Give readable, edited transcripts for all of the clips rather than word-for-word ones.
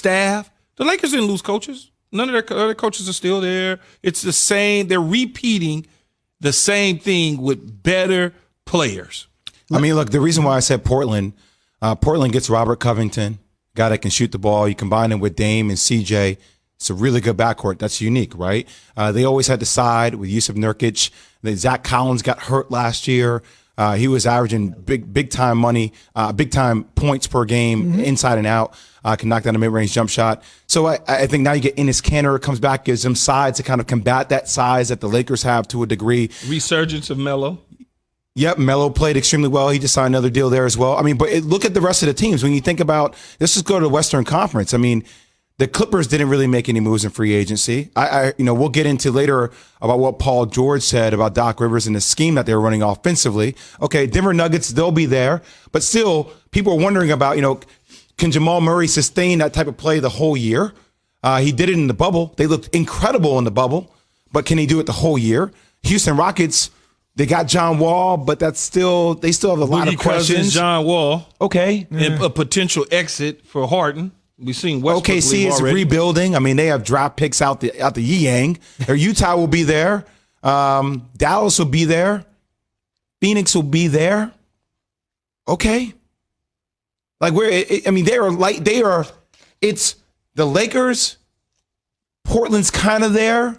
staff. The Lakers didn't lose coaches. None of their other coaches are still there. It's the same. They're repeating the same thing with better players. I mean, look, the reason why I said Portland gets Robert Covington, guy that can shoot the ball. You combine him with Dame and CJ. It's a really good backcourt. That's unique, right? They always had to side with Yusuf Nurkic. Zach Collins got hurt last year. He was averaging big time money, big time points per game, inside and out. Can knock down a mid-range jump shot. So I think now you get Enes Kanter, comes back, gives them size to kind of combat that size that the Lakers have to a degree. Resurgence of Melo. Yep, Melo played extremely well. He just signed another deal there as well. I mean, but look at the rest of the teams. When you think about, let's just go to the Western Conference. I mean, the Clippers didn't really make any moves in free agency. We'll get into later about what Paul George said about Doc Rivers and the scheme that they were running offensively. Okay, Denver Nuggets, they'll be there. But still, people are wondering about, can Jamal Murray sustain that type of play the whole year? He did it in the bubble. They looked incredible in the bubble. But can he do it the whole year? Houston Rockets, they got John Wall, but they still have a lot of questions. John Wall. Okay. And a potential exit for Harden. We've seen Westbrook OKC is already. rebuilding. I mean, they have draft picks out the Yang. Utah will be there. Dallas will be there. Phoenix will be there. Okay. It's the Lakers. Portland's kind of there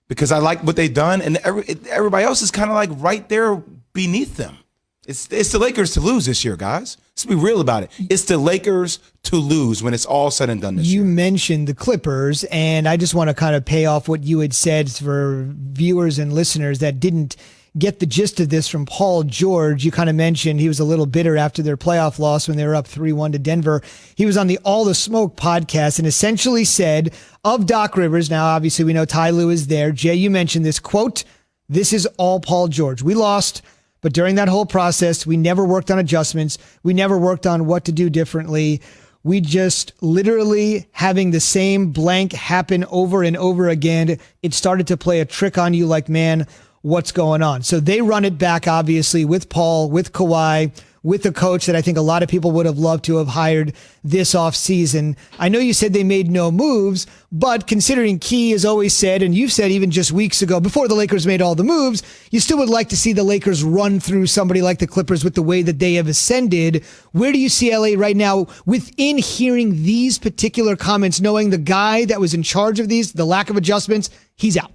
because I like what they've done, and everybody else is kind of like right there beneath them. It's the Lakers to lose this year, guys. Let's be real about it. It's the Lakers to lose when it's all said and done this year. You mentioned the Clippers, and I just want to kind of pay off what you had said for viewers and listeners that didn't get the gist of this from Paul George. You kind of mentioned he was a little bitter after their playoff loss when they were up 3-1 to Denver. He was on the All the Smoke podcast and essentially said of Doc Rivers, now obviously we know Ty Lue is there. Jay, you mentioned this, quote, "This is all Paul George. We lost, but during that whole process, we never worked on adjustments. We never worked on what to do differently. We just literally having the same blank happen over and over again. It started to play a trick on you like, man, what's going on?" So they run it back, obviously, with Paul, with Kawhi, with the coach that I think a lot of people would have loved to have hired this offseason. I know you said they made no moves, but considering Key has always said, and you've said even just weeks ago, before the Lakers made all the moves, you still would like to see the Lakers run through somebody like the Clippers with the way that they have ascended. Where do you see LA right now within hearing these particular comments, knowing the guy that was in charge of these, the lack of adjustments, he's out?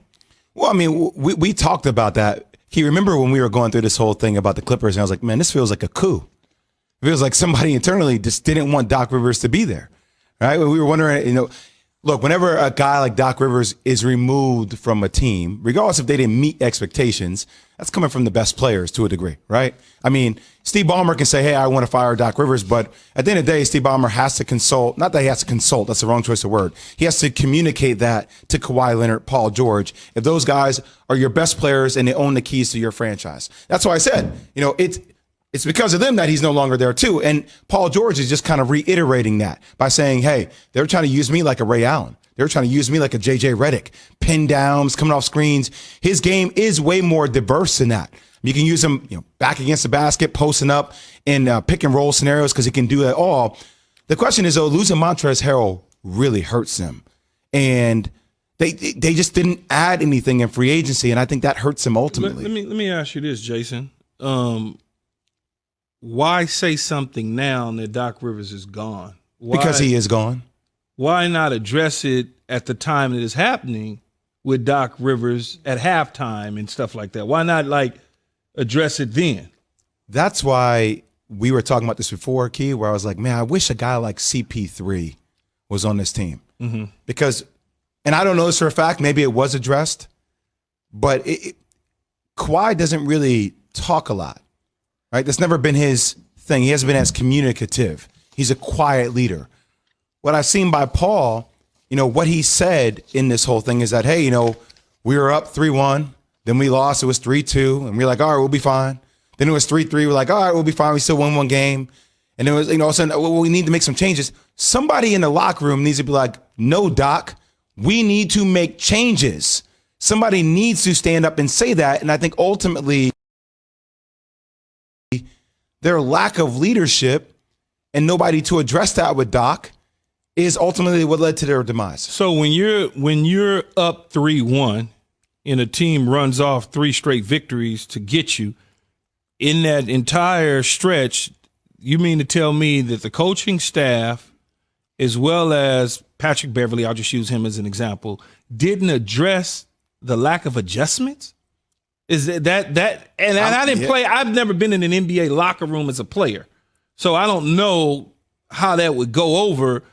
Well, I mean, we talked about that. Can you remember when we were going through this whole thing about the Clippers? And I was like, man, this feels like a coup. It feels like somebody internally just didn't want Doc Rivers to be there, right? We were wondering, look, whenever a guy like Doc Rivers is removed from a team, regardless if they didn't meet expectations, that's coming from the best players to a degree, right? I mean, Steve Ballmer can say, hey, I want to fire Doc Rivers, but at the end of the day, Steve Ballmer has to consult. Not that he has to consult. That's the wrong choice of word. He has to communicate that to Kawhi Leonard, Paul George. If those guys are your best players and they own the keys to your franchise. That's why I said, it's because of them that he's no longer there too. And Paul George is just kind of reiterating that by saying, hey, they're trying to use me like a Ray Allen. They're trying to use me like a JJ Redick, pin downs, coming off screens. His game is way more diverse than that. You can use him, back against the basket, posting up in pick and roll scenarios because he can do that all. The question is, though, losing Montrezl Harrell really hurts them. And they just didn't add anything in free agency, and I think that hurts them ultimately. Let me ask you this, Jason. Why say something now that Doc Rivers is gone? Because he is gone. Why not address it at the time that it's happening with Doc Rivers at halftime and stuff like that? Why not address it then? That's why we were talking about this before, Key, where I was like, man, I wish a guy like CP3 was on this team. Mm-hmm. Because, and I don't know this for a fact, maybe it was addressed, but Kawhi doesn't really talk a lot, right? That's never been his thing. He hasn't been as communicative. He's a quiet leader. What I've seen by Paul, what he said in this whole thing is that, hey, we were up 3-1, then we lost, it was 3-2, and we were like, all right, we'll be fine. Then it was 3-3, we're like, all right, we'll be fine, we still won one game. And it was, all of a sudden, well, we need to make some changes. Somebody in the locker room needs to be like, no, Doc, we need to make changes. Somebody needs to stand up and say that, and I think ultimately their lack of leadership and nobody to address that with Doc is ultimately what led to their demise. So when you're up 3-1 and a team runs off 3 straight victories to get you, in that entire stretch, you mean to tell me that the coaching staff, as well as Patrick Beverly, I'll just use him as an example, didn't address the lack of adjustments? Is that and I didn't play. I've never been in an NBA locker room as a player, so I don't know how that would go over.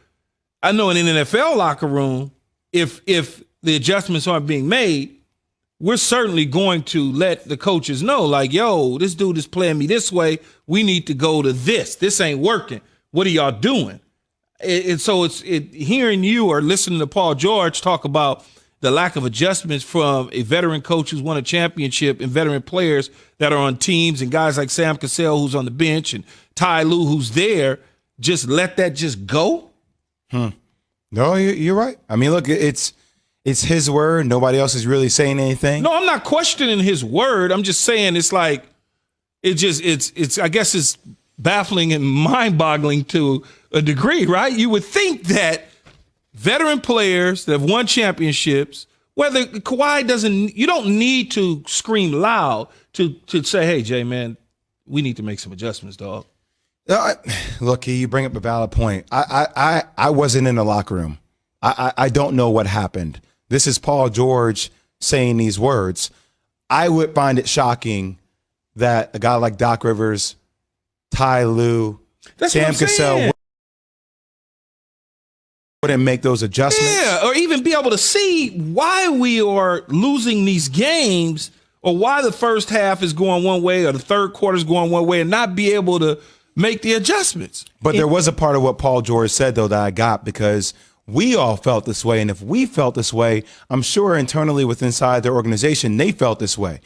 I know in an NFL locker room, if the adjustments aren't being made, we're certainly going to let the coaches know, like, yo, this dude is playing me this way. We need to go to this. This ain't working. What are y'all doing? And so hearing you or listening to Paul George talk about the lack of adjustments from a veteran coach who's won a championship and veteran players that are on teams and guys like Sam Cassell who's on the bench and Ty Lue who's there, just let that just go? No, you're right. I mean, look, it's his word. Nobody else is really saying anything. No, I'm not questioning his word. I'm just saying it's like it's I guess it's baffling and mind-boggling to a degree, right? You would think that veteran players that have won championships, whether Kawhi doesn't, you don't need to scream loud to say, hey, Jay, man, we need to make some adjustments, dog. Look, you bring up a valid point. I wasn't in the locker room. I don't know what happened. This is Paul George saying these words. I would find it shocking that a guy like Doc Rivers, Ty Lue, Sam Cassell wouldn't make those adjustments. Yeah, or even be able to see why we are losing these games or why the first half is going one way or the third quarter is going one way and not be able to make the adjustments. But there was a part of what Paul George said, though, that I got because we all felt this way. And if we felt this way, I'm sure internally inside their organization, they felt this way.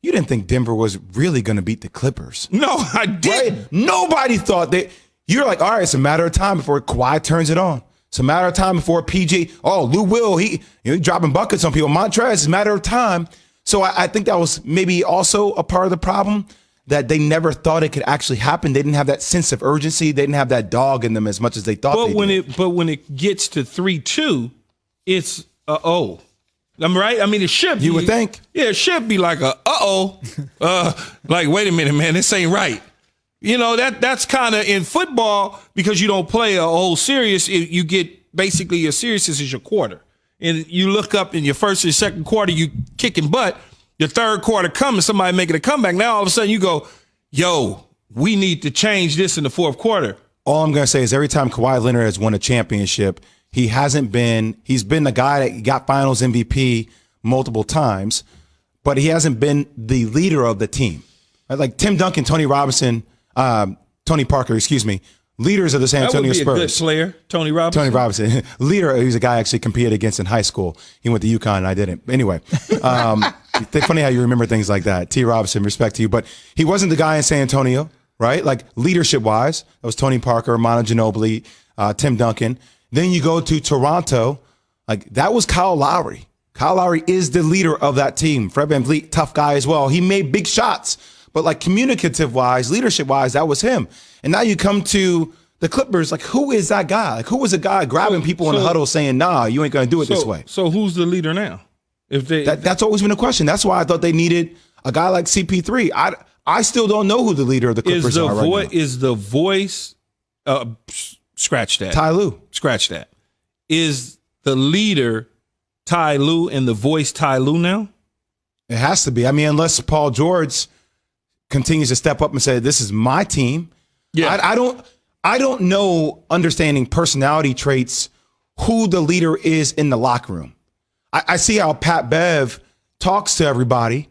You didn't think Denver was really going to beat the Clippers. No, I didn't. Right? Nobody thought that. You're like, all right, it's a matter of time before Kawhi turns it on. It's a matter of time before PG. Oh, Lou Will, he dropping buckets on people. Montrez, it's a matter of time. So I think that was maybe also a part of the problem, that they never thought it could actually happen. They didn't have that sense of urgency. They didn't have that dog in them as much as they thought they did. But when it gets to 3-2, it's I'm right. I mean, it should be. You would think. Yeah, it should be like like, wait a minute, man, this ain't right. You know, that's kind of in football, because you don't play a whole series. You get basically your series is your quarter. And you look up in your first or second quarter, you kicking butt. Your third quarter coming, somebody making a comeback. Now all of a sudden you go, yo, we need to change this in the fourth quarter. All I'm going to say is every time Kawhi Leonard has won a championship, he's been the guy that got finals MVP multiple times, but he hasn't been the leader of the team. Like Tim Duncan, Tony Parker, leaders of the San Antonio Spurs. That would be a good player, Tony Robinson. Leader. He's a guy I actually competed against in high school. He went to UConn and I didn't. Anyway, funny how you remember things like that. T. Robinson, respect to you. But he wasn't the guy in San Antonio, right? Like leadership-wise, that was Tony Parker, Manu Ginobili, Tim Duncan. Then you go to Toronto, like that was Kyle Lowry. Kyle Lowry is the leader of that team. Fred VanVleet, tough guy as well. He made big shots, but like communicative-wise, leadership-wise, that was him. And now you come to the Clippers, like who is that guy? Like who was the guy grabbing people in the huddle saying, nah, you ain't going to do it this way? So who's the leader now? That's always been a question. That's why I thought they needed a guy like CP3. I still don't know who the leader of the Clippers are right now. Is the voice, scratch that. Ty Lue. Scratch that. Is the leader Ty Lue and the voice Ty Lue now? It has to be. I mean, unless Paul George continues to step up and say, this is my team. Yeah. I don't know, understanding personality traits, who the leader is in the locker room. I see how Pat Bev talks to everybody,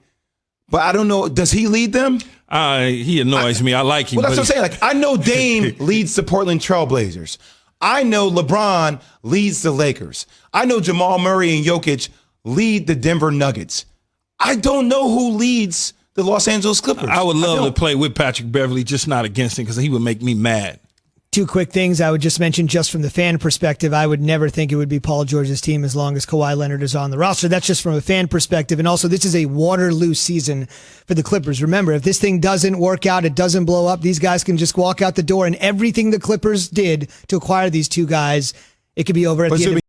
but I don't know. Does he lead them? He annoys me. I like him. Well, that's what I'm saying. Like, I know Dame leads the Portland Trailblazers. I know LeBron leads the Lakers. I know Jamal Murray and Jokic lead the Denver Nuggets. I don't know who leads the Los Angeles Clippers. I would love to play with Patrick Beverly, just not against him, because he would make me mad. Two quick things I would just mention just from the fan perspective. I would never think it would be Paul George's team as long as Kawhi Leonard is on the roster. That's just from a fan perspective. And also, this is a Waterloo season for the Clippers. Remember, if this thing doesn't work out, it doesn't blow up, these guys can just walk out the door, and everything the Clippers did to acquire these two guys It could be over at But the so end of